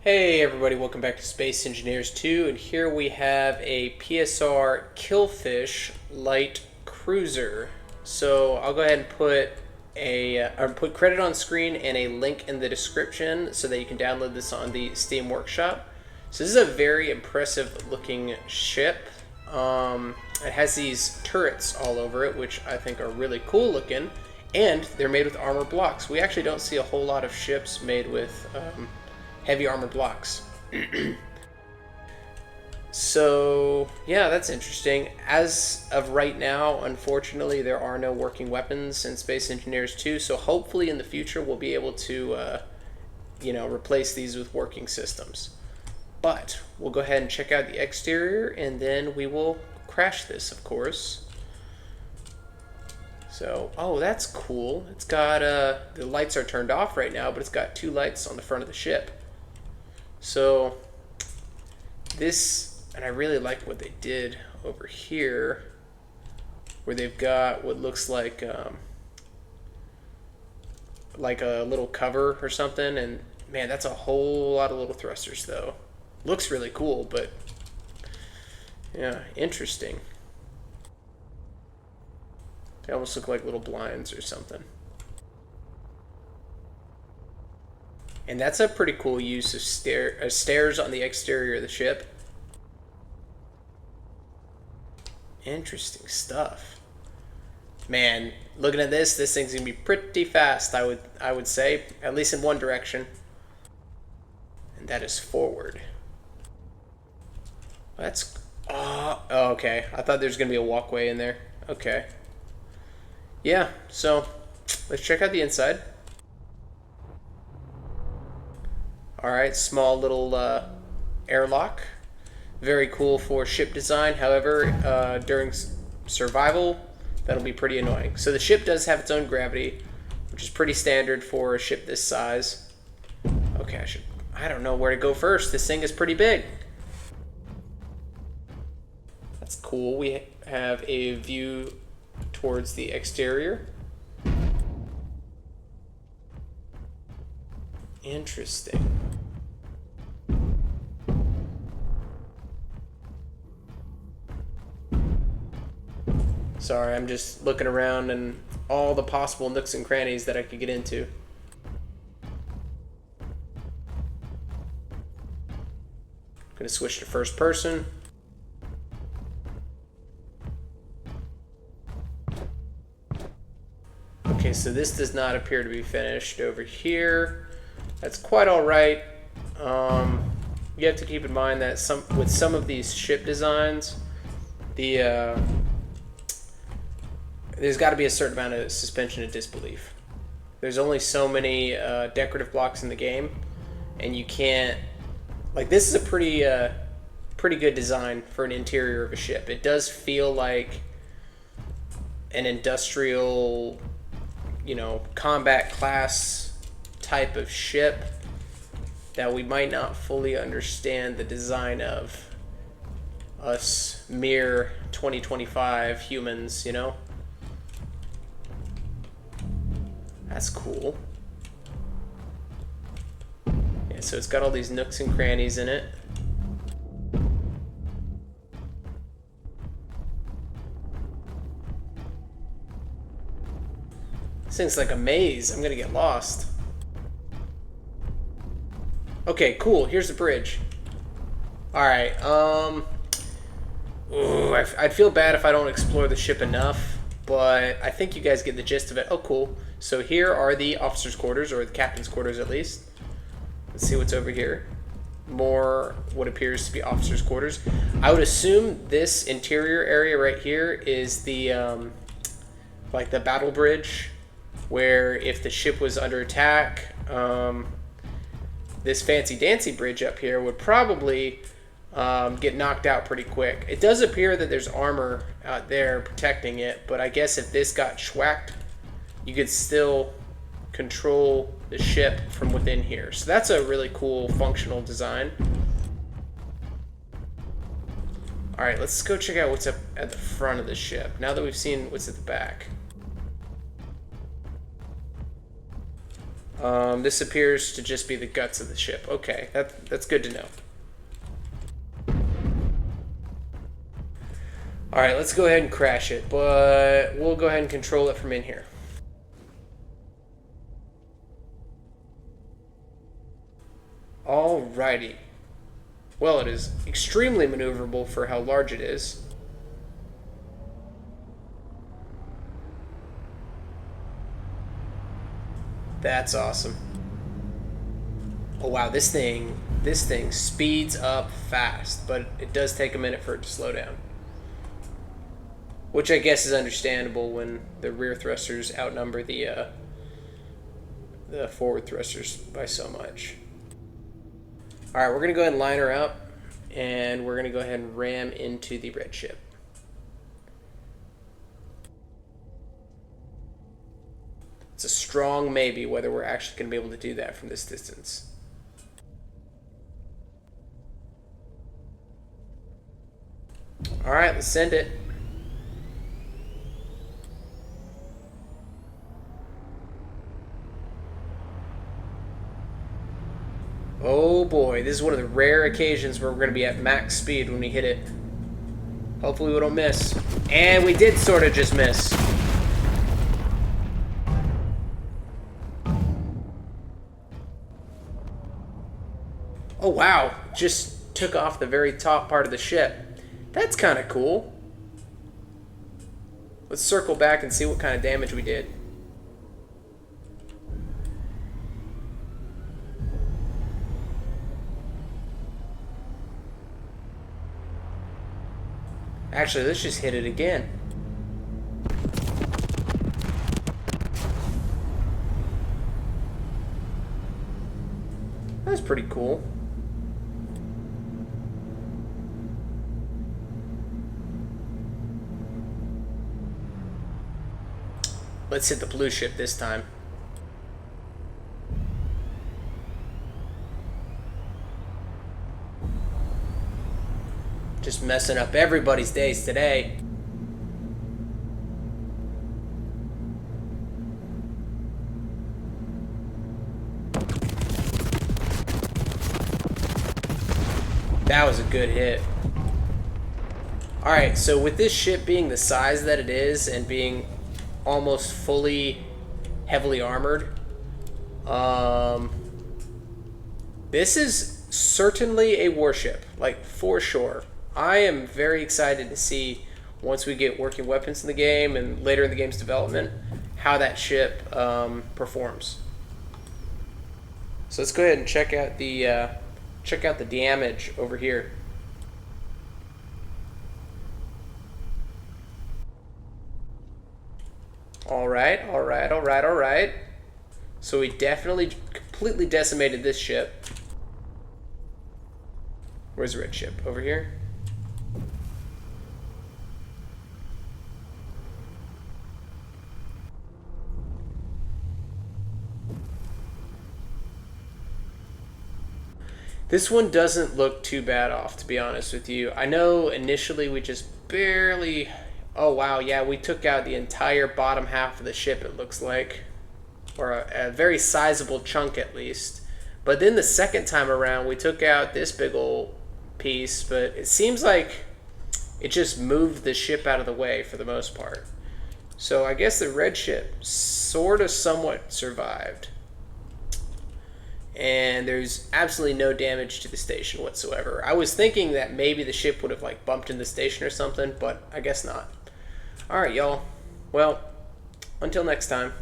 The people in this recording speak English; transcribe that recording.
Hey everybody, welcome back to Space Engineers 2, and here we have a PSR Killfish Light cruiser. So I'll go ahead and put credit on screen and a link in the description so that you can download this on the Steam Workshop. So this is a very impressive looking ship. It has these turrets all over it, which I think are really cool looking, and they're made with armor blocks. We actually don't see a whole lot of ships made with heavy armored blocks. So yeah, that's interesting. As of right now, unfortunately, there are no working weapons in Space Engineers 2, so hopefully in the future we'll be able to replace these with working systems. But we'll go ahead and check out the exterior, and then we will crash this, of course. So, oh, that's cool. It's got, the lights are turned off right now, but it's got two lights on the front of the ship. So, this, and I really like what they did over here, where they've got what looks like a little cover or something, and man, that's a whole lot of little thrusters, though. Looks really cool, but yeah, interesting. They almost look like little blinds or something. And that's a pretty cool use of stairs on the exterior of the ship. Interesting stuff. Man, looking at this thing's gonna be pretty fast, I would say, at least in one direction. And that is forward. That's oh, okay. I thought there was gonna be a walkway in there. Okay. Yeah, so let's check out the inside. Alright, small little airlock. Very cool for ship design. However, during survival, that'll be pretty annoying. So the ship does have its own gravity, which is pretty standard for a ship this size. Okay, I don't know where to go first. This thing is pretty big. That's cool. We have a view towards the exterior. Interesting. Sorry, I'm just looking around and all the possible nooks and crannies that I could get into. Gonna switch to first person. Okay, so this does not appear to be finished over here. That's quite all right. You have to keep in mind that with some of these ship designs, there's got to be a certain amount of suspension of disbelief. There's only so many decorative blocks in the game, and you can't. Like, this is a pretty good design for an interior of a ship. It does feel like an industrial, combat class type of ship that we might not fully understand the design of us mere 2025 humans, That's cool. Yeah, so it's got all these nooks and crannies in it. This thing's like a maze. I'm gonna get lost. Okay, cool. Here's the bridge. Alright, I'd feel bad if I don't explore the ship enough, but I think you guys get the gist of it. Oh, cool. So here are the officers' quarters, or the captain's quarters at least. Let's see what's over here. More what appears to be officers' quarters. I would assume this interior area right here is the, like the battle bridge, where if the ship was under attack, this fancy-dancy bridge up here would probably get knocked out pretty quick. It does appear that there's armor out there protecting it, but I guess if this got schwacked, you could still control the ship from within here. So that's a really cool functional design. Alright, let's go check out what's up at the front of the ship, now that we've seen what's at the back. This appears to just be the guts of the ship. Okay, that's good to know. Alright, let's go ahead and crash it, but we'll go ahead and control it from in here. Alrighty. Well, it is extremely maneuverable for how large it is. That's awesome. Oh wow, this thing speeds up fast, but it does take a minute for it to slow down. Which I guess is understandable when the rear thrusters outnumber the forward thrusters by so much. Alright, we're going to go ahead and line her up, and we're going to go ahead and ram into the red ship. It's a strong maybe whether we're actually going to be able to do that from this distance. Alright, let's send it. Oh boy, this is one of the rare occasions where we're going to be at max speed when we hit it. Hopefully we don't miss. And we did sort of just miss. Oh wow, just took off the very top part of the ship. That's kind of cool. Let's circle back and see what kind of damage we did. Actually, let's just hit it again. That's pretty cool. Let's hit the blue ship this time. Just messing up everybody's days today. That was a good hit. Alright, so with this ship being the size that it is and being almost fully heavily armored, this is certainly a warship, like for sure. I am very excited to see, once we get working weapons in the game and later in the game's development, how that ship performs. So let's go ahead and check out the damage over here. All right. So we definitely completely decimated this ship. Where's the red ship? Over here? This one doesn't look too bad off, to be honest with you. I know initially we just barely... Oh, wow, yeah, we took out the entire bottom half of the ship, it looks like. Or a very sizable chunk, at least. But then the second time around, we took out this big old piece, but it seems like it just moved the ship out of the way for the most part. So I guess the red ship sort of somewhat survived. And there's absolutely no damage to the station whatsoever. I was thinking that maybe the ship would have like bumped in the station or something, but I guess not. Alright, y'all. Well, until next time.